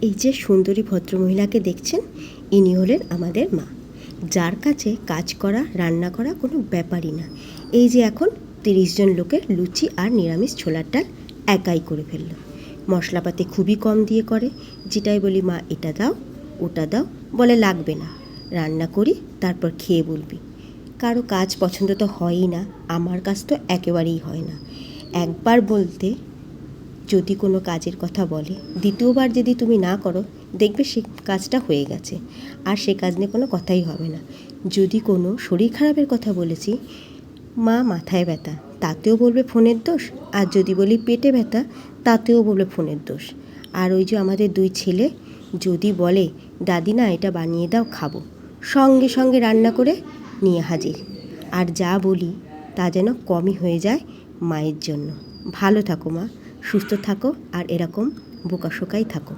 এই যে সুন্দরী ভদ্রমহিলাকে দেখছেন, ইনি হলেন আমাদের মা, যার কাছে কাজ করা রান্না করা কোনো ব্যাপারই না। এই যে এখন 30 জন লোকের লুচি আর নিরামিষ ছোলার ডাল একাই করে ফেললো। মশলাপাতি খুবই কম দিয়ে করে, যেটাই বলি মা এটা দাও ওটা দাও, বলে লাগবে না, রান্না করি তারপর খেয়ে বলবি। কারো কাজ পছন্দ তো হয়ই না, আমার কাজ তো একেবারেই হয় না। একবার বলতে যদি কোনো কাজের কথা বলে, দ্বিতীয়বার যদি তুমি না করো, দেখবে সে কাজটা হয়ে গেছে, আর সে কাজ নিয়ে কোনো কথাই হবে না। যদি কোনো শরীর খারাপের কথা বলেছি, মা মাথায় ব্যথা, তাতেও বলবে ফোনের দোষ, আর যদি বলি পেটে ব্যথা, তাতেও বলবে ফোনের দোষ। আর ওই যে আমাদের 2 ছেলে যদি বলে দাদি না এটা বানিয়ে দাও খাবো, সঙ্গে সঙ্গে রান্না করে নিয়ে হাজির। আর যা বলি তা যেন কমই হয়ে যায় মায়ের জন্য। ভালো থাকো মা, সুস্থ থাকো, আর এরকম বোকাশোকাই থাকো।